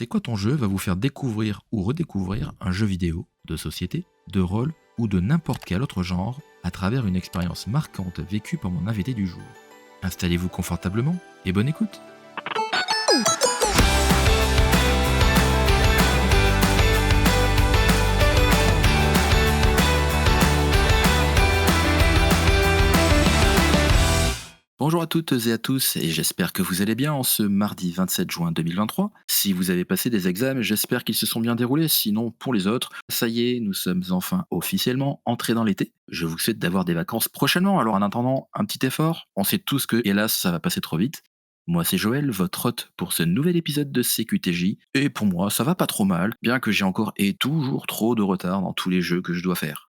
C'est quoi ton jeu va vous faire découvrir ou redécouvrir un jeu vidéo, de société, de rôle ou de n'importe quel autre genre à travers une expérience marquante vécue par mon invité du jour. Installez-vous confortablement et bonne écoute. Bonjour à toutes et à tous, et j'espère que vous allez bien en ce mardi 27 juin 2023. Si vous avez passé des examens, j'espère qu'ils se sont bien déroulés, sinon pour les autres, ça y est, nous sommes enfin officiellement entrés dans l'été. Je vous souhaite d'avoir des vacances prochainement, alors en attendant, un petit effort. On sait tous que, hélas, ça va passer trop vite. Moi c'est Joël, votre hôte pour ce nouvel épisode de CQTJ, et pour moi ça va pas trop mal, bien que j'ai encore et toujours trop de retard dans tous les jeux que je dois faire.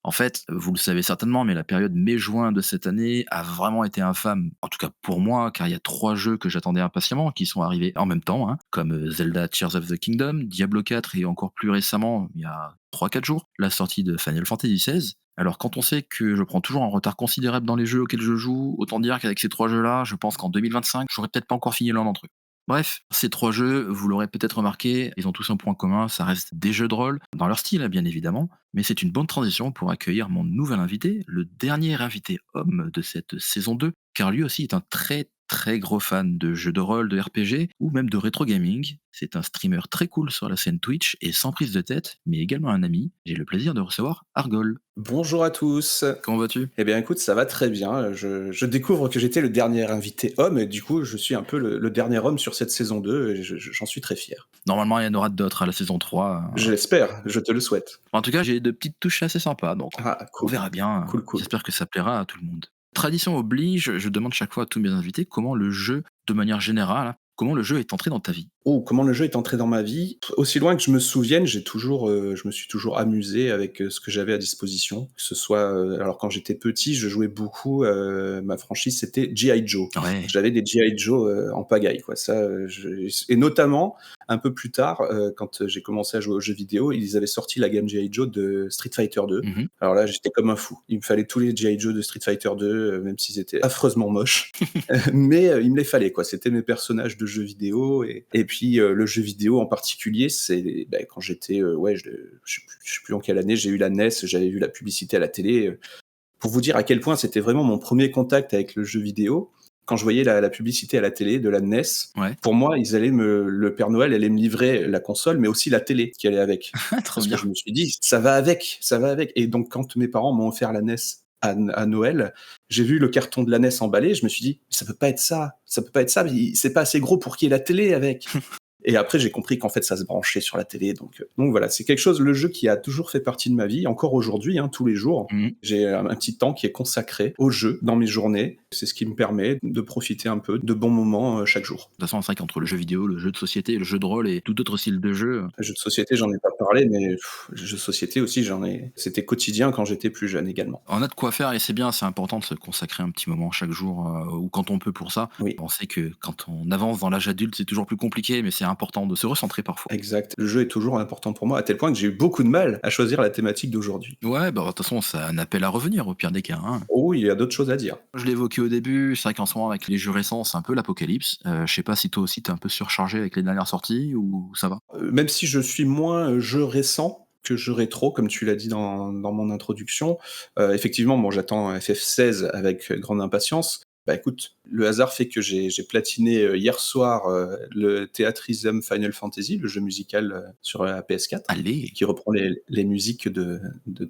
En fait, vous le savez certainement, mais la période mai-juin de cette année a vraiment été infâme, en tout cas pour moi, car il y a 3 jeux que j'attendais impatiemment qui sont arrivés en même temps, hein, comme Zelda Tears of the Kingdom, Diablo 4 et encore plus récemment, il y a 3-4 jours, la sortie de Final Fantasy XVI. Alors quand on sait que je prends toujours un retard considérable dans les jeux auxquels je joue, autant dire qu'avec ces 3 jeux-là, je pense qu'en 2025, j'aurais peut-être pas encore fini l'un d'entre eux. Bref, ces 3 jeux, vous l'aurez peut-être remarqué, ils ont tous un point commun, ça reste des jeux de rôle, dans leur style bien évidemment, mais c'est une bonne transition pour accueillir mon nouvel invité, le dernier invité homme de cette saison 2, car lui aussi est un très gros fan de jeux de rôle, de RPG, ou même de rétro gaming. C'est un streamer très cool sur la scène Twitch et sans prise de tête, mais également un ami. J'ai le plaisir de recevoir Argol. Bonjour à tous. Comment vas-tu? Eh bien, écoute, ça va très bien. Je découvre que j'étais le dernier invité homme et du coup, je suis un peu le dernier homme sur cette saison 2 et j'en suis très fier. Normalement, il y en aura d'autres à la saison 3. Je l'espère, je te le souhaite. En tout cas, j'ai de petites touches assez sympas, donc Ah, on cool, verra bien. cool. J'espère que ça plaira à tout le monde. Tradition oblige, je demande chaque fois à tous mes invités comment le jeu, de manière générale, comment le jeu est entré dans ta vie. Oh, comment le jeu est entré dans ma vie? Aussi loin que je me souvienne, je me suis toujours amusé avec ce que j'avais à disposition. Que ce soit, alors quand j'étais petit, je jouais beaucoup, ma franchise c'était G.I. Joe. Ouais. J'avais des G.I. Joe en pagaille, quoi. Ça, et notamment, un peu plus tard, quand j'ai commencé à jouer aux jeux vidéo, ils avaient sorti la gamme G.I. Joe de Street Fighter 2. Mhm. Alors là, j'étais comme un fou. Il me fallait tous les G.I. Joe de Street Fighter 2, même s'ils étaient affreusement moches. Mais il me les fallait, quoi. C'était mes personnages de jeux vidéo. Et puis, le jeu vidéo en particulier, c'est quand j'étais, je sais plus en quelle année, j'ai eu la NES, j'avais vu la publicité à la télé. Pour vous dire à quel point c'était vraiment mon premier contact avec le jeu vidéo, quand je voyais la publicité à la télé de la NES, Ouais. pour moi, le Père Noël allait me livrer la console, mais aussi la télé qui allait avec. Trop Parce que bien. je me suis dit: «Ça va avec, ça va avec». Et donc quand mes parents m'ont offert la NES à Noël, j'ai vu le carton de la NES emballé, je me suis dit: «Ça peut pas être ça, ça peut pas être ça, c'est pas assez gros pour qu'il y ait la télé avec». Et après, j'ai compris qu'en fait, ça se branchait sur la télé. Donc voilà, c'est quelque chose, le jeu qui a toujours fait partie de ma vie, encore aujourd'hui, hein, tous les jours. Mhm. J'ai un petit temps qui est consacré au jeu dans mes journées. C'est ce qui me permet de profiter un peu de bons moments chaque jour. De toute façon, c'est vrai qu'entre le jeu vidéo, le jeu de société, le jeu de rôle et tout autre style de jeu, Les jeux de société, j'en ai pas parlé, mais les jeux de société aussi, c'était quotidien quand j'étais plus jeune également. on a de quoi faire et c'est bien, c'est important de se consacrer un petit moment chaque jour ou quand on peut pour ça. Oui. On sait que quand on avance dans l'âge adulte, c'est toujours plus compliqué, mais c'est important de se recentrer parfois. Exact. Le jeu est toujours important pour moi, à tel point que j'ai eu beaucoup de mal à choisir la thématique d'aujourd'hui. Ouais, bah de toute façon, c'est un appel à revenir au pire des cas, hein. Oh, il y a d'autres choses à dire. Je l'ai évoqué au début, c'est vrai qu'en ce moment, avec les jeux récents, c'est un peu l'apocalypse. Je sais pas si toi aussi t'es un peu surchargé avec les dernières sorties ou ça va? Même si je suis moins jeu récent que jeu rétro, comme tu l'as dit dans mon introduction, effectivement, bon, j'attends FF16 avec grande impatience. Bah, écoute, le hasard fait que j'ai platiné, hier soir, le Theatrhythm Final Fantasy, le jeu musical, sur la PS4, Allez! qui reprend les musiques de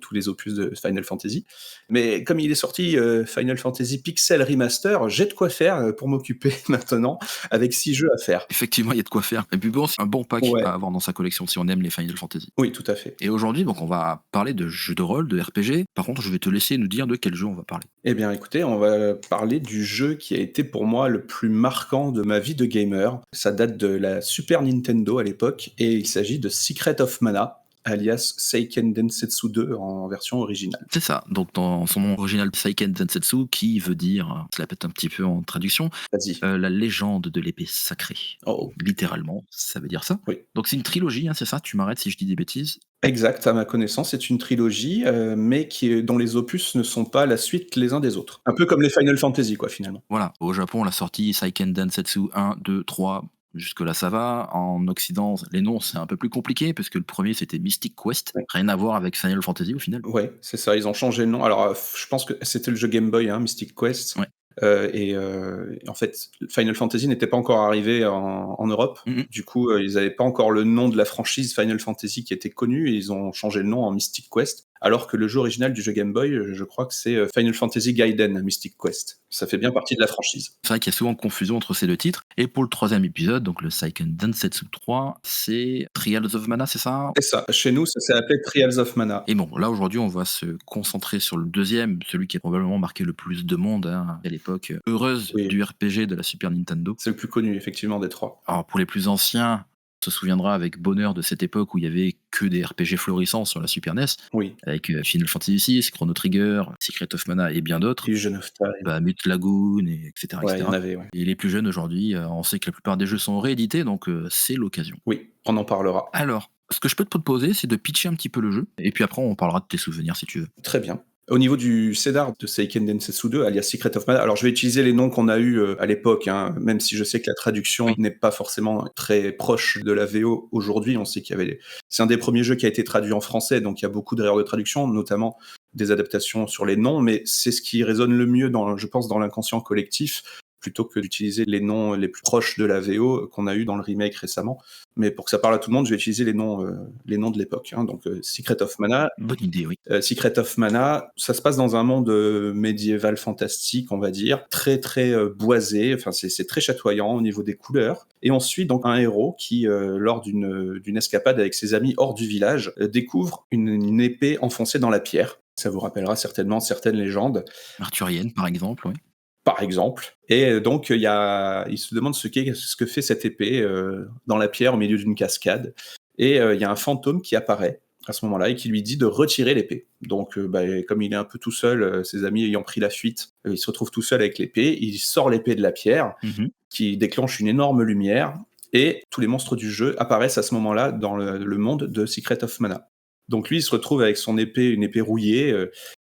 tous les opus de Final Fantasy. Mais comme il est sorti, Final Fantasy Pixel Remaster, j'ai de quoi faire, pour m'occuper maintenant, avec 6 jeux à faire. Effectivement, il y a de quoi faire. Et puis bon, c'est un bon pack Ouais, à avoir dans sa collection si on aime les Final Fantasy. oui, tout à fait. Et aujourd'hui, donc, on va parler de jeux de rôle, de RPG. Par contre, je vais te laisser nous dire de quel jeu on va parler. Eh bien, écoutez, on va parler du jeu qui a été pour moi le plus marquant de ma vie de gamer. Ça date de la Super Nintendo à l'époque et il s'agit de Secret of Mana, alias Seiken Densetsu 2 en version originale. C'est ça. Donc, dans son nom original, Seiken Densetsu, qui veut dire, je la pète un petit peu en traduction, Vas-y. la légende de l'épée sacrée. Oh, Littéralement, ça veut dire ça. oui. Donc, c'est une trilogie, hein, c'est ça? Tu m'arrêtes si je dis des bêtises. Exact, à ma connaissance, c'est une trilogie, mais dont les opus ne sont pas la suite les uns des autres. Un peu comme les Final Fantasy, quoi, finalement. Voilà. Au Japon, on l'a sorti Seiken Densetsu 1, 2, 3. Jusque-là, ça va. En Occident, les noms, c'est un peu plus compliqué, parce que le premier, c'était Mystic Quest. Ouais. Rien à voir avec Final Fantasy, au final. Ouais, c'est ça, ils ont changé le nom. Alors, je pense que c'était le jeu Game Boy, hein, Mystic Quest, Ouais. en fait, Final Fantasy n'était pas encore arrivé en Europe. Mmh mh. Du coup, ils n'avaient pas encore le nom de la franchise Final Fantasy qui était connu et ils ont changé le nom en Mystic Quest, alors que le jeu original du jeu Game Boy, je crois que c'est, Final Fantasy Gaiden Mystic Quest. Ça fait bien partie de la franchise. C'est vrai qu'il y a souvent confusion entre ces 2 titres et pour le 3e épisode, donc le Seiken Densetsu 3, c'est Trials of Mana, c'est ça? C'est ça. Chez nous, ça s'est appelé Trials of Mana. Et bon, là, aujourd'hui, on va se concentrer sur le 2e, celui qui a probablement marqué le plus de monde, hein, à l'époque heureuse Oui. du RPG de la Super Nintendo. C'est le plus connu effectivement des 3. Alors pour les plus anciens, on se souviendra avec bonheur de cette époque où il y avait que des RPG florissants sur la Super NES, Oui. avec Final Fantasy VI, Chrono Trigger, Secret of Mana et bien d'autres. Illusion of Time. Mutt Lagoon, et etc., Ouais, il y en etc. avait, ouais. Et les plus jeunes aujourd'hui, on sait que la plupart des jeux sont réédités, donc c'est l'occasion. Oui, on en parlera. Alors, ce que je peux te proposer, c'est de pitcher un petit peu le jeu, et puis après on parlera de tes souvenirs si tu veux. Très bien. Au niveau du scénar de Seiken Densetsu 2, alias Secret of Mana, alors je vais utiliser les noms qu'on a eus à l'époque, hein, même si je sais que la traduction Oui. n'est pas forcément très proche de la VO aujourd'hui. On sait qu'il y avait. C'est un des premiers jeux qui a été traduit en français, donc il y a beaucoup d'erreurs de traduction, notamment des adaptations sur les noms, mais c'est ce qui résonne le mieux, je pense, dans l'inconscient collectif, plutôt que d'utiliser les noms les plus proches de la VO qu'on a eu dans le remake récemment. Mais pour que ça parle à tout le monde, je vais utiliser les noms de l'époque, hein. Donc Secret of Mana. Bonne idée, oui. Secret of Mana, ça se passe dans un monde médiéval fantastique, on va dire, très très boisé. Enfin, c'est très chatoyant au niveau des couleurs. Et on suit donc un héros qui, lors d'une escapade avec ses amis hors du village, découvre une épée enfoncée dans la pierre. Ça vous rappellera certainement certaines légendes. Arthurienne, par exemple, oui. Par exemple. Et donc, il se demande ce que fait cette épée dans la pierre au milieu d'une cascade. Et il y a un fantôme qui apparaît à ce moment-là et qui lui dit de retirer l'épée. Donc, comme il est un peu tout seul, ses amis ayant pris la fuite, il se retrouve tout seul avec l'épée. Il sort l'épée de la pierre, Mhm. qui déclenche une énorme lumière. Et tous les monstres du jeu apparaissent à ce moment-là dans le monde de Secret of Mana. Donc lui, il se retrouve avec son épée, une épée rouillée,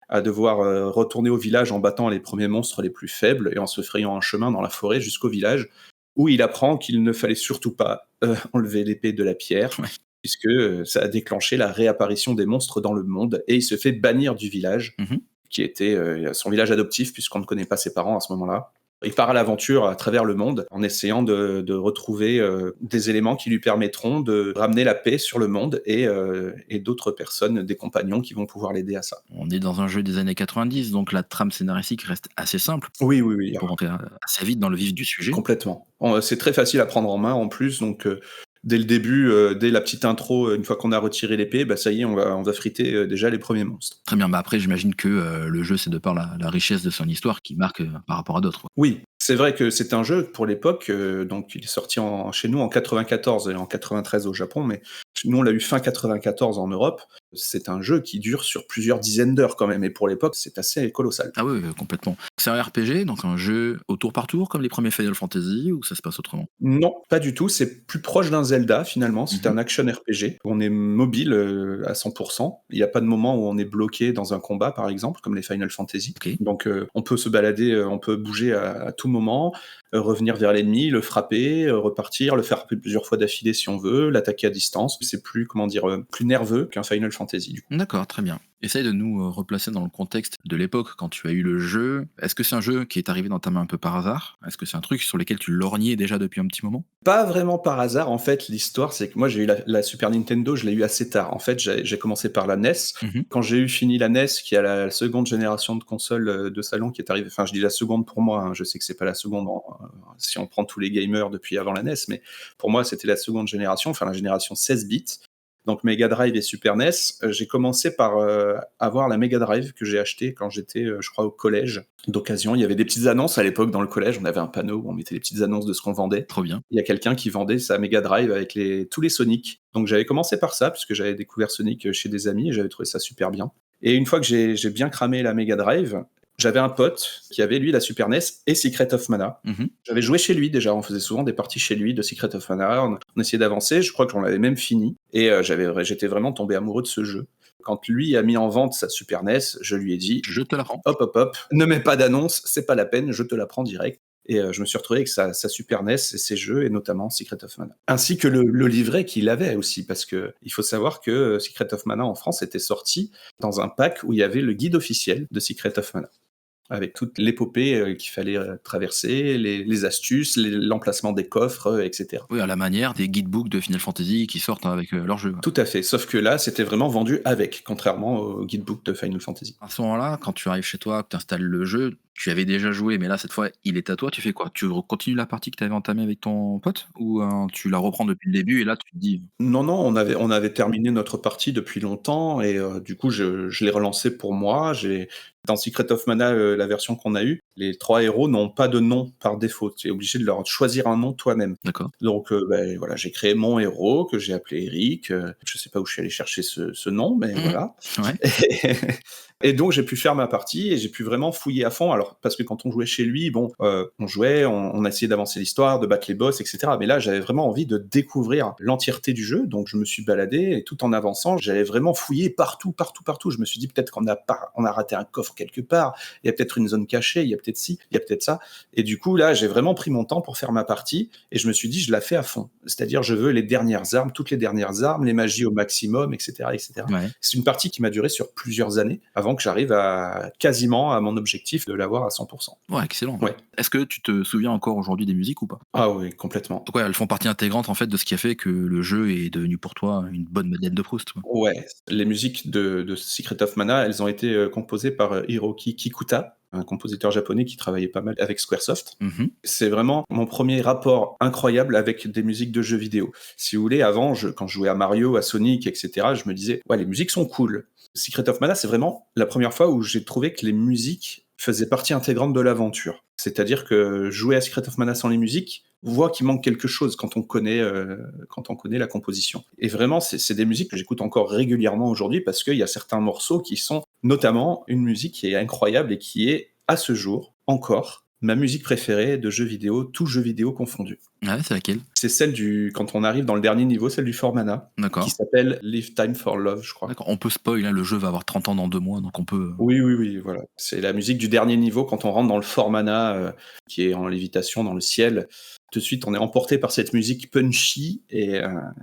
à devoir retourner au village en battant les premiers monstres les plus faibles et en se frayant un chemin dans la forêt jusqu'au village, où il apprend qu'il ne fallait surtout pas enlever l'épée de la pierre, Ouais. puisque ça a déclenché la réapparition des monstres dans le monde, et il se fait bannir du village, Mhm. qui était son village adoptif, puisqu'on ne connaît pas ses parents à ce moment-là. Il part à l'aventure à travers le monde en essayant de retrouver des éléments qui lui permettront de ramener la paix sur le monde et d'autres personnes, des compagnons qui vont pouvoir l'aider à ça. On est dans un jeu des années 90, donc la trame scénaristique reste assez simple Oui, oui, oui, pour rentrer assez vite dans le vif du sujet. complètement. C'est très facile à prendre en main en plus, donc dès le début, dès la petite intro, une fois qu'on a retiré l'épée, ça y est, on va friter déjà les premiers monstres. Très bien, après j'imagine que le jeu, c'est de par la richesse de son histoire qui marque par rapport à d'autres. Quoi. Oui, c'est vrai que c'est un jeu pour l'époque, donc il est sorti chez nous en 94 et en 93 au Japon, mais nous on l'a eu fin 94 en Europe. C'est un jeu qui dure sur plusieurs dizaines d'heures quand même, et pour l'époque c'est assez colossal. Ah oui, complètement. C'est un RPG, donc un jeu au tour par tour, comme les premiers Final Fantasy, ou ça se passe autrement? Non, pas du tout, c'est plus proche d'un Zelda finalement, c'est un action RPG. On est mobile à 100%, il n'y a pas de moment où on est bloqué dans un combat par exemple, comme les Final Fantasy. Ok. Donc on peut se balader, on peut bouger à tout moment, revenir vers l'ennemi, le frapper, repartir, le faire plusieurs fois d'affilée si on veut, l'attaquer à distance. C'est plus, plus nerveux qu'un Final Fantasy du coup. D'accord, très bien. Essaye de nous replacer dans le contexte de l'époque quand tu as eu le jeu. Est-ce que c'est un jeu qui est arrivé dans ta main un peu par hasard? Est-ce que c'est un truc sur lequel tu lorgnais déjà depuis un petit moment? Pas vraiment par hasard, en fait, l'histoire, c'est que moi, j'ai eu la Super Nintendo, je l'ai eu assez tard. En fait, j'ai commencé par la NES. Mhm. Quand j'ai eu fini la NES, qui est la seconde génération de consoles de salon qui est arrivée, enfin, je dis la seconde pour moi, hein, je sais que c'est pas la seconde si on prend tous les gamers depuis avant la NES, mais pour moi, c'était la seconde génération, enfin, la génération 16 bits. Donc Mega Drive et Super NES, j'ai commencé par avoir la Mega Drive que j'ai achetée quand j'étais, je crois, au collège. D'occasion, il y avait des petites annonces à l'époque dans le collège, on avait un panneau où on mettait les petites annonces de ce qu'on vendait. Trop bien. Il y a quelqu'un qui vendait sa Mega Drive avec tous les Sonic. Donc j'avais commencé par ça, puisque j'avais découvert Sonic chez des amis et j'avais trouvé ça super bien. Et une fois que j'ai bien cramé la Mega Drive, j'avais un pote qui avait lui la Super NES et Secret of Mana. Mhm. J'avais joué chez lui déjà, on faisait souvent des parties chez lui de Secret of Mana, on essayait d'avancer, je crois qu'on l'avait même fini, et j'étais vraiment tombé amoureux de ce jeu. Quand lui a mis en vente sa Super NES, je lui ai dit Je te la rends. hop, hop, hop, ne mets pas d'annonce, c'est pas la peine, je te la prends direct. et je me suis retrouvé avec sa Super NES et ses jeux et notamment Secret of Mana. Ainsi que le livret qu'il avait aussi parce qu'il faut savoir que Secret of Mana en France était sorti dans un pack où il y avait le guide officiel de Secret of Mana. Avec toute l'épopée, qu'il fallait, traverser, les astuces, l'emplacement des coffres, et cetera. Oui, à la manière des guidebooks de Final Fantasy qui sortent avec leurs jeux. Tout à fait, sauf que là, c'était vraiment vendu avec, contrairement au guidebook de Final Fantasy. À ce moment-là, quand tu arrives chez toi, que tu installes le jeu, tu avais déjà joué, mais là, cette fois, il est à toi, tu fais quoi? Tu continues la partie que tu avais entamée avec ton pote? Ou tu la reprends depuis le début et là, tu te dis Non, non, on avait terminé notre partie depuis longtemps et du coup, je l'ai relancé pour moi. J'ai dans Secret of Mana, la version qu'on a eue, les 3 héros n'ont pas de nom par défaut. Tu es obligé de leur choisir un nom toi-même. d'accord. Donc, voilà, j'ai créé mon héros que j'ai appelé Eric, je sais pas où je suis allé chercher ce nom, mais Mmh. voilà. Ouais. Et donc j'ai pu faire ma partie et j'ai pu vraiment fouiller à fond. Alors parce que quand on jouait chez lui, bon, on jouait, on essayait d'avancer l'histoire, de battre les boss, et cetera. Mais là, j'avais vraiment envie de découvrir l'entièreté du jeu, donc je me suis baladé et tout en avançant, j'avais vraiment fouillé partout, partout, partout. Je me suis dit peut-être on a raté un coffre quelque part, il y a peut-être une zone cachée, il y a peut-être ci, il y a peut-être ça. Et du coup, là, j'ai vraiment pris mon temps pour faire ma partie et je me suis dit je la fais à fond. C'est-à-dire je veux les dernières armes, toutes les dernières armes, les magies au maximum, et cetera, et cetera. Ouais. C'est une partie qui m'a duré sur plusieurs années avant que j'arrive quasiment à mon objectif de l'avoir à 100%. Ouais, excellent. Ouais. Est-ce que tu te souviens encore aujourd'hui des musiques ou pas? Ah oui, complètement. Donc ouais, elles font partie intégrante en fait de ce qui a fait que le jeu est devenu pour toi une bonne Madeleine de Proust, quoi. Ouais, les musiques de Secret of Mana, elles ont été composées par Hiroki Kikuta, un compositeur japonais qui travaillait pas mal avec Squaresoft. Mmh. C'est vraiment mon premier rapport incroyable avec des musiques de jeux vidéo. Si vous voulez, avant, quand je jouais à Mario, à Sonic, etc., je me disais, ouais, les musiques sont cool. Secret of Mana, c'est vraiment la première fois où j'ai trouvé que les musiques faisaient partie intégrante de l'aventure. C'est-à-dire que jouer à Secret of Mana sans les musiques, on voit qu'il manque quelque chose quand on connaît la composition. Et vraiment, c'est des musiques que j'écoute encore régulièrement aujourd'hui parce qu'il y a certains morceaux qui sont notamment une musique qui est incroyable et qui est, à ce jour, encore, ma musique préférée de jeux vidéo, tous jeux vidéo confondus. Ouais, c'est laquelle? C'est celle quand on arrive dans le dernier niveau, celle du For Mana, qui D'accord. s'appelle Live Time for Love, je crois. D'accord, on peut spoil, hein, le jeu va avoir 30 ans dans 2 mois, donc on peut, Oui, oui, oui, voilà. C'est la musique du dernier niveau quand on rentre dans le For Mana, qui est en lévitation dans le ciel. Tout de suite, on est emporté par cette musique punchy et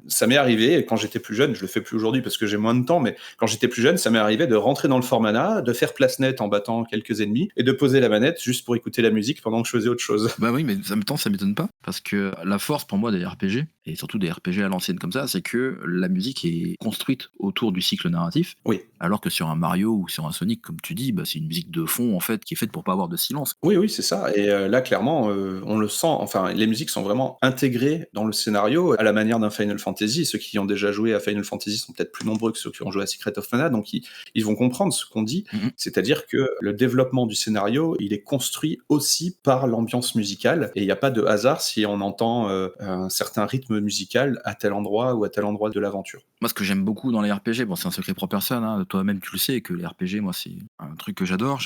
ça m'est arrivé quand j'étais plus jeune, je le fais plus aujourd'hui parce que j'ai moins de temps, mais quand j'étais plus jeune, ça m'est arrivé de rentrer dans le For Mana, de faire place nette en battant quelques ennemis et de poser la manette juste pour écouter la musique pendant que je faisais autre chose. Bah oui, mais en même temps, ça m'étonne pas, parce que la force pour moi des RPG, et surtout des RPG à l'ancienne comme ça, c'est que la musique est construite autour du cycle narratif, Oui. alors que sur un Mario ou sur un Sonic, comme tu dis, bah, c'est une musique de fond en fait qui est faite pour pas avoir de silence. Oui, oui, c'est ça. Et là, clairement, on le sent. Enfin, les musiques sont vraiment intégrées dans le scénario à la manière d'un Final Fantasy. Ceux qui ont déjà joué à Final Fantasy sont peut-être plus nombreux que ceux qui ont joué à Secret of Mana, donc ils vont comprendre ce qu'on dit. Mmh. C'est-à-dire que le développement du scénario, il est construit aussi par l'ambiance musicale. Et il n'y a pas de hasard si on entend un certain rythme musical à tel endroit ou à tel endroit de l'aventure. Moi, ce que j'aime beaucoup dans les RPG, bon, c'est un secret pour personne, hein, toi-même tu le sais que les RPG, moi, c'est un truc que j'adore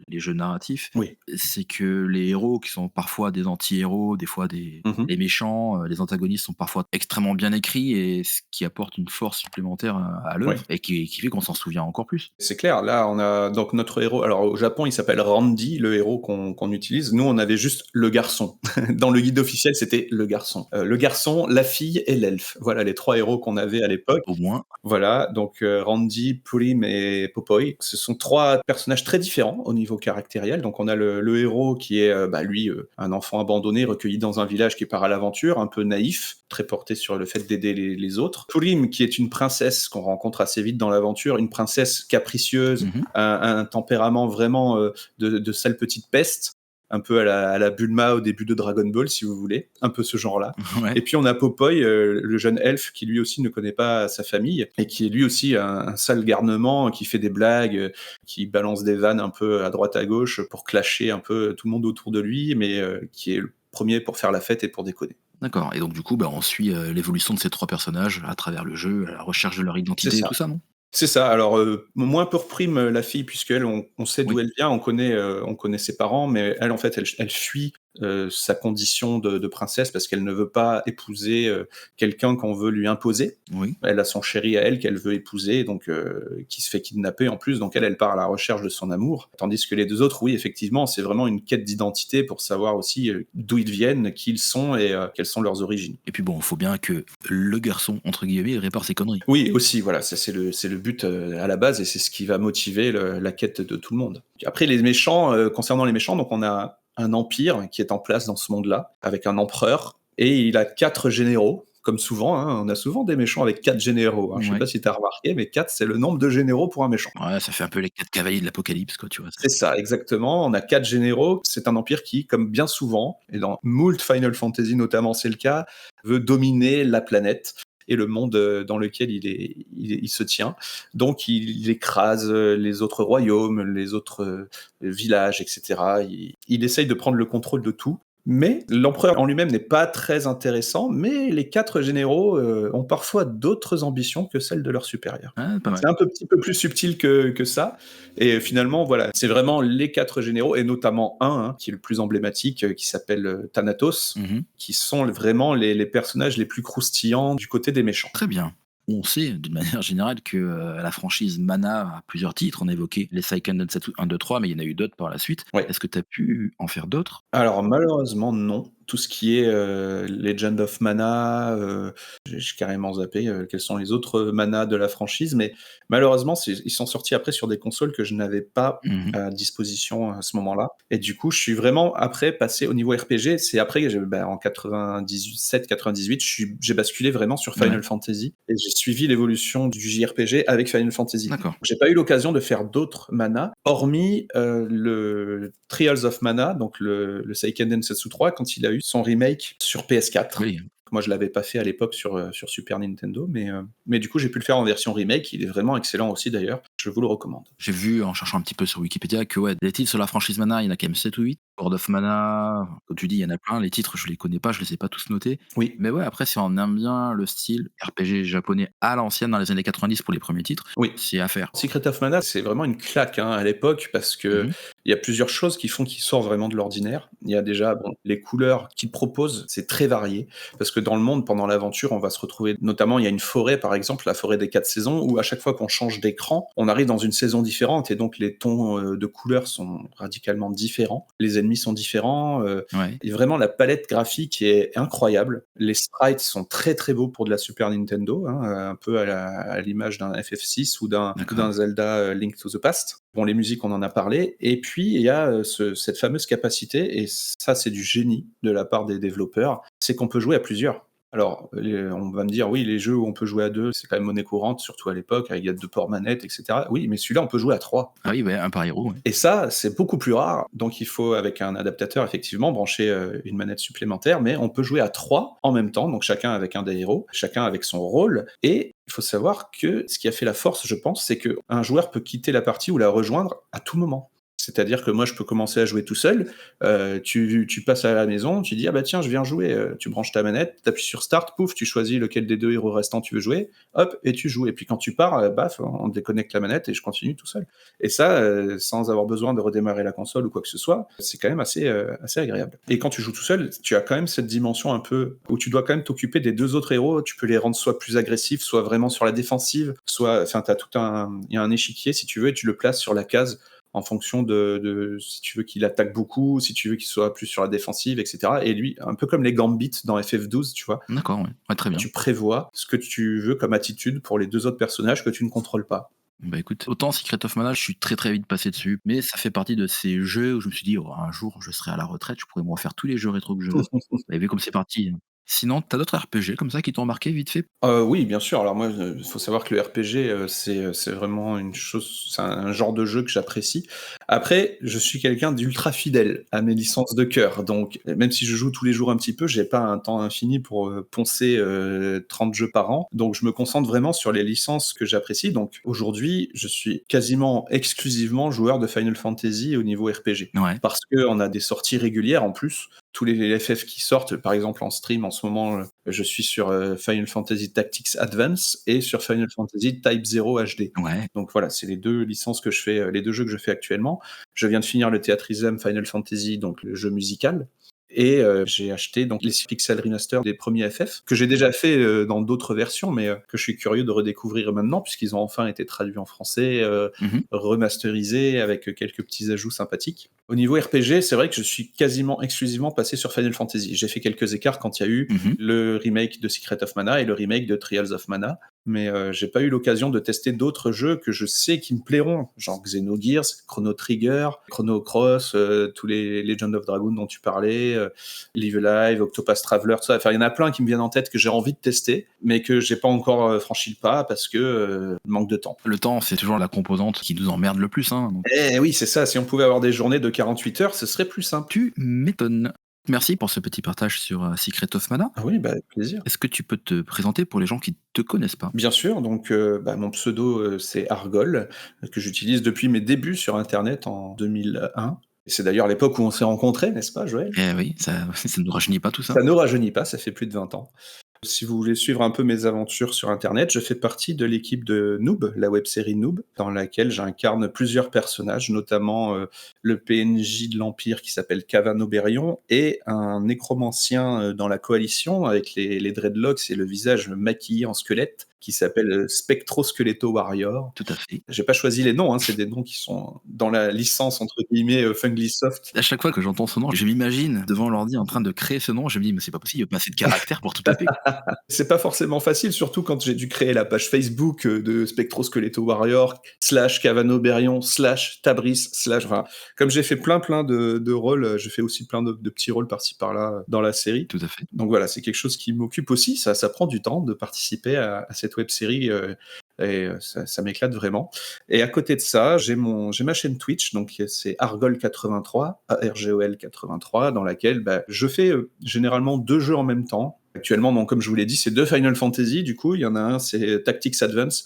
les jeux narratifs. Oui. C'est que les héros qui sont parfois des anti-héros, des fois Mhm. les méchants, les antagonistes sont parfois extrêmement bien écrits et ce qui apporte une force supplémentaire à Ouais. l'œuvre et qui fait qu'on s'en souvient encore plus. C'est clair, là on a donc notre héros, alors au Japon il s'appelle Randy, le héros qu'on utilise, nous on avait juste le garçon. Dans le guide officiel c'était le garçon. Le garçon, la fille et l'elfe, voilà les 3 héros qu'on avait à l'époque. Au moins, Voilà, donc Randy, Purim et Popoi, ce sont 3 personnages très différents au niveau caractériel. Donc on a le héros qui est, lui, un enfant abandonné, recueilli dans un village qui part à l'aventure, un peu naïf, très porté sur le fait d'aider les autres. Purim qui est une princesse qu'on rencontre assez vite dans l'aventure, une princesse capricieuse, mmh un tempérament vraiment, de sale petite peste, un peu à la Bulma au début de Dragon Ball, si vous voulez, un peu ce genre-là. ouais. Et puis on a Popoi, le jeune elfe qui lui aussi ne connaît pas sa famille et qui est lui aussi un sale garnement, qui fait des blagues, qui balance des vannes un peu à droite à gauche pour clasher un peu tout le monde autour de lui, mais qui est le premier pour faire la fête et pour déconner. D'accord et donc du coup, bah, on suit, l'évolution de ces 3 personnages à travers le jeu, à la recherche de leur C'est identité et ça. tout ça, non? C'est ça. Alors, moins pour Prime, la fille, puisqu'elle, on sait d'où Oui. elle vient, on connaît ses parents, mais elle, en fait, elle fuit sa condition de princesse parce qu'elle ne veut pas épouser quelqu'un qu'on veut lui imposer. Oui. Elle a son chéri à elle qu'elle veut épouser, donc qui se fait kidnapper en plus, donc elle part à la recherche de son amour. Tandis que les deux autres, oui, effectivement, c'est vraiment une quête d'identité pour savoir aussi d'où ils viennent, qui ils sont et quelles sont leurs origines. Et puis bon, il faut bien que le garçon, entre guillemets, il répare ses conneries. Oui, aussi, voilà, ça c'est le but à la base et c'est ce qui va motiver la quête de tout le monde. Après, les méchants, concernant les méchants, donc on a un empire qui est en place dans ce monde-là, avec un empereur, et il a 4 généraux, comme souvent, hein, on a souvent des méchants avec 4 généraux, hein. Je sais Ouais. pas si tu as remarqué, mais 4 c'est le nombre de généraux pour un méchant. Ouais, ça fait un peu les 4 cavaliers de l'Apocalypse, quoi, tu vois? C'est ça, exactement. On a 4 généraux. C'est un empire qui, comme bien souvent, et dans moult Final Fantasy notamment, c'est le cas, veut dominer la planète et le monde dans lequel il se tient. Donc, il écrase les autres royaumes, les autres villages, etc. Il essaye de prendre le contrôle de tout. Mais l'empereur en lui-même n'est pas très intéressant, mais les 4 généraux ont parfois d'autres ambitions que celles de leurs supérieurs. Ah, pas mal. C'est un petit peu plus subtil que ça. Et finalement, voilà, c'est vraiment les 4 généraux, et notamment un, hein, qui est le plus emblématique, qui s'appelle Thanatos, Mmh. qui sont vraiment les personnages les plus croustillants du côté des méchants. Très bien. On sait d'une manière générale que la franchise Mana a plusieurs titres. On a évoqué les Seiken Densetsu 1, 2, 3, mais il y en a eu d'autres par la suite. Ouais. Est-ce que tu as pu en faire d'autres? Alors malheureusement non. Tout ce qui est Legend of Mana, j'ai carrément zappé quels sont les autres Mana de la franchise, mais malheureusement ils sont sortis après sur des consoles que je n'avais pas Mmh. à disposition à ce moment-là. Et du coup, je suis vraiment après passé au niveau RPG. C'est après, en 97-98, j'ai basculé vraiment sur Ouais. Final Fantasy et j'ai suivi l'évolution du JRPG avec Final Fantasy. D'accord. J'ai pas eu l'occasion de faire d'autres Mana, hormis le Trials of Mana, donc le Seiken Densetsu 3, quand il a eu son remake sur PS4. Oui. Moi, je l'avais pas fait à l'époque sur Super Nintendo, mais du coup, j'ai pu le faire en version remake. Il est vraiment excellent aussi, d'ailleurs. Je vous le recommande. J'ai vu en cherchant un petit peu sur Wikipédia que ouais, des titres sur la franchise Mana, il y en a quand même 7 ou 8. World of Mana, comme tu dis, il y en a plein. Les titres, je les connais pas, je les ai pas tous notés. Oui, Mais ouais, après, si on aime bien le style RPG japonais à l'ancienne dans les années 90 pour les premiers titres, oui. c'est à faire. Secret of Mana, c'est vraiment une claque hein, à l'époque parce que Mmh. il y a plusieurs choses qui font qu'il sort vraiment de l'ordinaire. Il y a déjà les couleurs qu'il propose, c'est très varié parce que dans le monde, pendant l'aventure, on va se retrouver notamment il y a une forêt par exemple, la forêt des 4 saisons, où à chaque fois qu'on change d'écran, on arrive dans une saison différente et donc les tons de couleurs sont radicalement différents. Les ennemis sont différents. Ouais. Et vraiment la palette graphique est incroyable. Les sprites sont très très beaux pour de la Super Nintendo, hein, un peu à l'image d'un FF6 ou D'accord. d'un Zelda Link to the Past. Bon, les musiques, on en a parlé. Et puis, il y a cette fameuse capacité, et ça, c'est du génie de la part des développeurs, c'est qu'on peut jouer à plusieurs. Alors, on va me dire, oui, les jeux où on peut jouer à deux, c'est quand même monnaie courante, surtout à l'époque, avec il y a 2 ports manettes, etc. Oui, mais celui-là, on peut jouer à 3. Ah oui, ouais, un par héros, ouais. Et ça, c'est beaucoup plus rare. Donc, il faut, avec un adaptateur, effectivement, brancher une manette supplémentaire, mais on peut jouer à 3 en même temps, donc chacun avec un des héros, chacun avec son rôle. Et il faut savoir que ce qui a fait la force, je pense, c'est qu'un joueur peut quitter la partie ou la rejoindre à tout moment. C'est-à-dire que moi, je peux commencer à jouer tout seul. Tu passes à la maison, tu dis ah bah tiens, je viens jouer. Tu branches ta manette, t'appuies sur Start, pouf, tu choisis lequel des 2 héros restants tu veux jouer, hop, et tu joues. Et puis quand tu pars, baf, on déconnecte la manette et je continue tout seul. Et ça, sans avoir besoin de redémarrer la console ou quoi que ce soit, c'est quand même assez agréable. Et quand tu joues tout seul, tu as quand même cette dimension un peu où tu dois quand même t'occuper des 2 autres héros. Tu peux les rendre soit plus agressifs, soit vraiment sur la défensive, soit, enfin, il y a un échiquier si tu veux, et tu le places sur la case en fonction de si tu veux qu'il attaque beaucoup, si tu veux qu'il soit plus sur la défensive, etc. Et lui, un peu comme les Gambits dans FF12, tu vois, D'accord, ouais. Ouais, très bien. tu prévois ce que tu veux comme attitude pour les 2 autres personnages que tu ne contrôles pas. Bah écoute, autant Secret of Mana, je suis très très vite passé dessus, mais ça fait partie de ces jeux où je me suis dit: «Oh, un jour, je serai à la retraite, je pourrais me refaire tous les jeux rétro que je veux». Et vu comme c'est parti, hein. Sinon, t'as d'autres RPG comme ça qui t'ont marqué vite fait? Oui, bien sûr. Alors moi, il faut savoir que le RPG, c'est vraiment une chose, c'est un genre de jeu que j'apprécie. Après, je suis quelqu'un d'ultra fidèle à mes licences de cœur, donc même si je joue tous les jours un petit peu, j'ai pas un temps infini pour, poncer, 30 jeux par an. Donc je me concentre vraiment sur les licences que j'apprécie. Donc aujourd'hui, je suis quasiment exclusivement joueur de Final Fantasy au niveau RPG. Ouais. Parce qu'on a des sorties régulières en plus. Tous les FF qui sortent, par exemple en stream en ce moment, je suis sur Final Fantasy Tactics Advance et sur Final Fantasy Type 0 HD. Ouais. Donc voilà, c'est les 2 licences que je fais, les 2 jeux que je fais actuellement. Je viens de finir le Theatrhythm Final Fantasy, donc le jeu musical. Et j'ai acheté donc les Pixel Remaster des premiers FF, que j'ai déjà fait dans d'autres versions, mais que je suis curieux de redécouvrir maintenant, puisqu'ils ont enfin été traduits en français, Mmh. remasterisés, avec quelques petits ajouts sympathiques. Au niveau RPG, c'est vrai que je suis quasiment exclusivement passé sur Final Fantasy. J'ai fait quelques écarts quand il y a eu Mmh. le remake de Secret of Mana et le remake de Trials of Mana, mais j'ai pas eu l'occasion de tester d'autres jeux que je sais qui me plairont, genre Xenogears, Chrono Trigger, Chrono Cross, tous les Legend of Dragoon dont tu parlais, Live Alive, Octopath Traveler, tout ça. Enfin, il y en a plein qui me viennent en tête que j'ai envie de tester, mais que j'ai pas encore franchi le pas parce que manque de temps. Le temps, c'est toujours la composante qui nous emmerde le plus, hein, donc Eh oui, c'est ça, si on pouvait avoir des journées de 48 heures, ce serait plus simple. tu m'étonnes. Merci pour ce petit partage sur, Secret of Mana. Ah oui, bah, avec plaisir. Est-ce que tu peux te présenter pour les gens qui te connaissent pas? Bien sûr, donc mon pseudo, c'est Argol, que j'utilise depuis mes débuts sur internet en 2001. Et c'est d'ailleurs l'époque où on s'est rencontrés, n'est-ce pas Joël? Eh oui, ça ça ne nous rajeunit pas tout ça. Ça ne rajeunit pas, ça fait plus de 20 ans. Si vous voulez suivre un peu mes aventures sur internet, je fais partie de l'équipe de Noob, la web-série Noob, dans laquelle j'incarne plusieurs personnages, notamment le PNJ de l'Empire qui s'appelle Cavan Oberion et un nécromancien dans la coalition avec les dreadlocks et le visage maquillé en squelette qui s'appelle Spectro Skeleto Warrior. Tout à fait. J'ai pas choisi les noms, hein, c'est des noms qui sont dans la licence entre guillemets Funglisoft. À chaque fois que j'entends ce nom, je m'imagine devant l'ordi en train de créer ce nom, je me dis: «Mais c'est pas possible, il y a pas assez de caractères pour tout taper». C'est pas forcément facile, surtout quand j'ai dû créer la page Facebook de Spectro Skeleto Warrior, slash Cavano Berion, slash Tabris, slash. Enfin, comme j'ai fait plein de rôles, j'ai fait aussi plein de petits rôles par-ci par-là dans la série. Tout à fait. Donc voilà, c'est quelque chose qui m'occupe aussi. Ça prend du temps de participer à cette web série. Et ça m'éclate vraiment. Et à côté de ça, j'ai ma chaîne Twitch, donc c'est Argol83, ARGOL 83, dans laquelle je fais généralement 2 jeux en même temps. Actuellement, donc, comme je vous l'ai dit, c'est 2 Final Fantasy, du coup. Il y en a un, c'est Tactics Advance.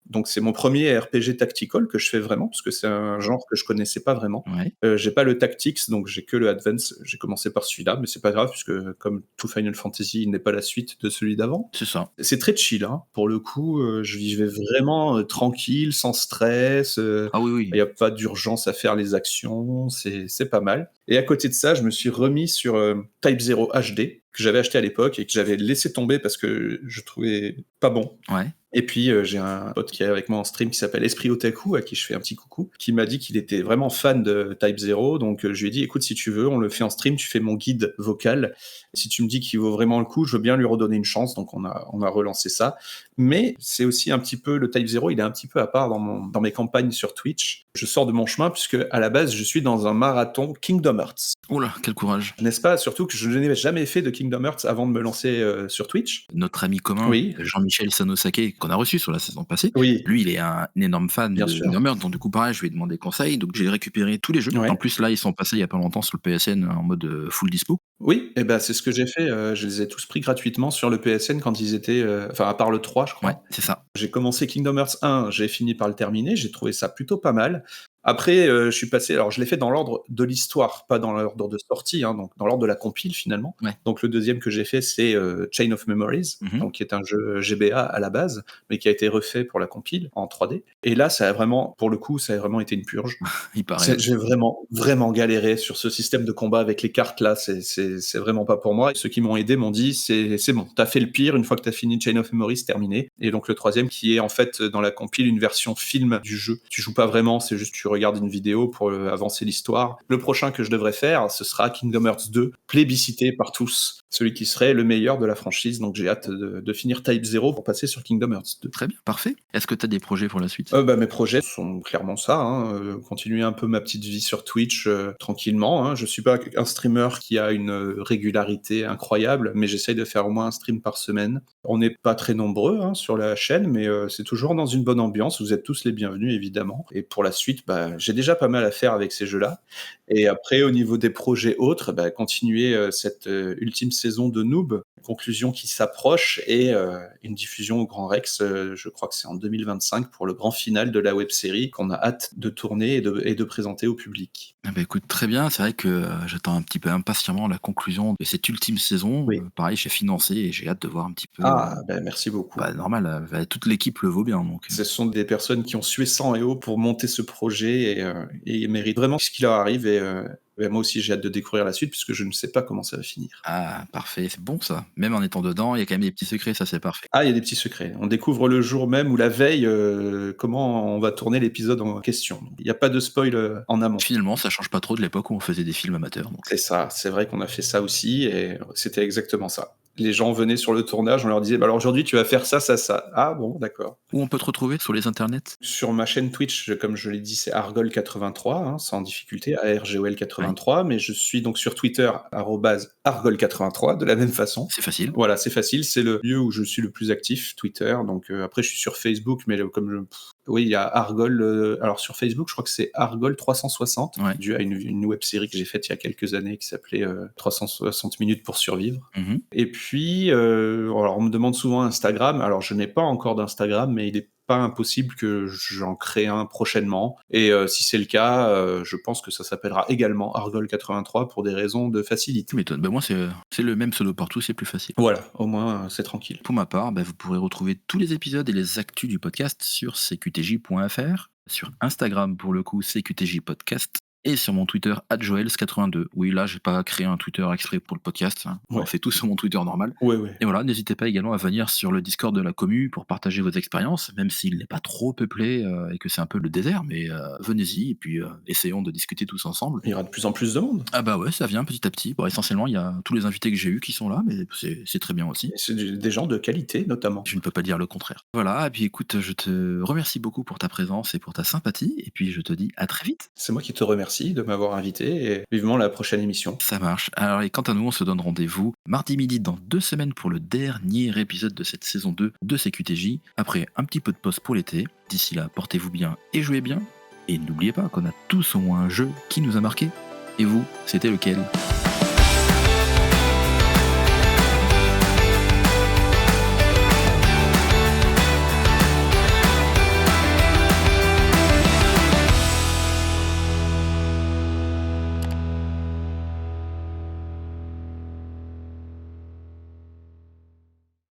Donc c'est mon premier RPG tactical que je fais vraiment, parce que c'est un genre que je connaissais pas vraiment. Ouais, J'ai pas le Tactics, donc j'ai que le Advance. J'ai commencé par celui-là, mais c'est pas grave, puisque comme tout Final Fantasy, il n'est pas la suite de celui d'avant. c'est ça. C'est très chill, hein. Pour le coup, je vivais vraiment tranquille, sans stress. Ah oui, Il oui. n'y a pas d'urgence à faire les actions, c'est pas mal. Et à côté de ça, je me suis remis sur Type 0 HD, que j'avais acheté à l'époque et que j'avais laissé tomber parce que je trouvais pas bon. Ouais. Et puis j'ai un pote qui est avec moi en stream qui s'appelle Esprit Otaku, à qui je fais un petit coucou, qui m'a dit qu'il était vraiment fan de Type 0. Donc je lui ai dit, écoute, si tu veux, on le fait en stream, tu fais mon guide vocal. Et si tu me dis qu'il vaut vraiment le coup, je veux bien lui redonner une chance. Donc on a relancé ça. Mais c'est aussi un petit peu, le Type 0, il est un petit peu à part dans mes campagnes sur Twitch. Je sors de mon chemin puisque à la base, je suis dans un marathon Kingdom Hearts. Oh là, quel courage. N'est-ce pas? Surtout que je n'ai jamais fait de Kingdom Hearts avant de me lancer sur Twitch. Notre ami commun, Oui, Jean-Michel Sanosake, qu'on a reçu sur la saison passée, oui, lui, il est un énorme fan bien de sûr. Kingdom Hearts, donc du coup, pareil, je lui ai demandé conseil, donc j'ai récupéré tous les jeux. Ouais. En plus, là, ils sont passés il y a pas longtemps sur le PSN en mode, full dispo. Oui, et ben c'est ce que j'ai fait, je les ai tous pris gratuitement sur le PSN quand ils étaient, enfin à part le 3 je Ouais, crois. c'est ça. J'ai commencé Kingdom Hearts 1, j'ai fini par le terminer, j'ai trouvé ça plutôt pas mal. Après, je suis passé, alors je l'ai fait dans l'ordre de l'histoire, pas dans l'ordre de sortie, hein, donc dans l'ordre de la compile finalement. Ouais. Donc le deuxième que j'ai fait, c'est Chain of Memories, Mmh. donc qui est un jeu GBA à la base, mais qui a été refait pour la compile en 3D. Et là, ça a vraiment, pour le coup, ça a vraiment été une purge. Il paraît, ouais. J'ai vraiment galéré sur ce système de combat avec les cartes là, c'est vraiment pas pour moi. Et ceux qui m'ont aidé m'ont dit c'est bon, t'as fait le pire, une fois que t'as fini Chain of Memories, c'est terminé. Et donc le troisième qui est en fait dans la compile une version film du jeu. Tu joues pas vraiment, c'est juste tu regardes une vidéo pour avancer l'histoire. Le prochain que je devrais faire, ce sera Kingdom Hearts 2, plébiscité par tous, celui qui serait le meilleur de la franchise. Donc j'ai hâte de finir Type 0 pour passer sur Kingdom Hearts 2. Très bien, parfait. Est-ce que tu as des projets pour la suite? Mes projets sont clairement ça, hein, continuer un peu ma petite vie sur Twitch, tranquillement, hein. Je suis pas un streamer qui a une, régularité incroyable, mais j'essaye de faire au moins un stream par semaine. On n'est pas très nombreux, hein, sur la chaîne, mais c'est toujours dans une bonne ambiance. Vous êtes tous les bienvenus, évidemment. Et pour la suite, j'ai déjà pas mal à faire avec ces jeux-là. Et après, au niveau des projets autres, continuer, cette, ultime saison de Noob, conclusion qui s'approche et une diffusion au Grand Rex, je crois que c'est en 2025 pour le grand final de la web-série qu'on a hâte de tourner et de présenter au public. Ah bah, écoute, très bien. C'est vrai que, j'attends un petit peu impatiemment la conclusion de cette ultime saison. Oui. Pareil, j'ai financé et j'ai hâte de voir un petit peu, Merci beaucoup. normal, toute l'équipe le vaut bien donc, Ce sont des personnes qui ont sué sang et eau pour monter ce projet et ils méritent vraiment ce qui leur arrive et moi aussi, j'ai hâte de découvrir la suite puisque je ne sais pas comment ça va finir. Ah, parfait, c'est bon ça. Même en étant dedans, il y a quand même des petits secrets, ça c'est parfait. Ah, il y a des petits secrets. On découvre le jour même ou la veille, comment on va tourner l'épisode en question. Il n'y a pas de spoil, en amont. Finalement, ça change pas trop de l'époque où on faisait des films amateurs, donc C'est ça, c'est vrai qu'on a fait ça aussi et c'était exactement ça. Les gens venaient sur le tournage, on leur disait: «Bah, alors aujourd'hui tu vas faire ça, ça, ça». «Ah bon, d'accord». où on peut te retrouver sur les internets? Sur ma chaîne Twitch, comme je l'ai dit, c'est Argol83, hein, sans difficulté, ARGOL Ouais, 83, mais je suis donc sur Twitter, @Argol83, de la même façon. c'est facile. Voilà, c'est facile, c'est le lieu où je suis le plus actif, Twitter. Donc après, je suis sur Facebook, mais comme oui, il y a Argol. Alors sur Facebook, je crois que c'est Argol 360, Ouais. dû à une web série que j'ai faite il y a quelques années qui s'appelait 360 minutes pour survivre. Mmh. Et puis, alors on me demande souvent Instagram. Alors je n'ai pas encore d'Instagram, mais il est pas impossible que j'en crée un prochainement. Et si c'est le cas, je pense que ça s'appellera également Argol83 pour des raisons de Tu facilité. m'étonnes. Bah, moi, c'est le même pseudo partout, c'est plus facile. Voilà, au moins c'est tranquille. Pour ma part, bah, vous pourrez retrouver tous les épisodes et les actus du podcast sur cqtj.fr, sur Instagram pour le coup CQTJ Podcast, et sur mon Twitter @joels82. Oui, là, j'ai pas créé un Twitter exprès pour le podcast, hein. On Ouais. fait tout sur mon Twitter normal. Ouais, ouais. Et voilà, n'hésitez pas également à venir sur le Discord de la commu pour partager vos expériences, même s'il n'est pas trop peuplé et que c'est un peu le désert, mais venez-y et puis essayons de discuter tous ensemble. Il y aura de plus en plus de monde. Ah bah ouais, ça vient petit à petit. Bon, essentiellement, il y a tous les invités que j'ai eus qui sont là, mais c'est très bien aussi. Et c'est des gens de qualité, notamment. Je ne peux pas dire le contraire. Voilà, et puis écoute, je te remercie beaucoup pour ta présence et pour ta sympathie, et puis je te dis à très vite. C'est moi qui te remercie de m'avoir invité et vivement la prochaine émission. Ça marche. Alors, et quant à nous, on se donne rendez-vous mardi midi dans 2 semaines pour le dernier épisode de cette saison 2 de CQTJ. Après un petit peu de pause pour l'été. D'ici là, portez-vous bien et jouez bien. Et n'oubliez pas qu'on a tous au moins un jeu qui nous a marqué. Et vous, c'était lequel ?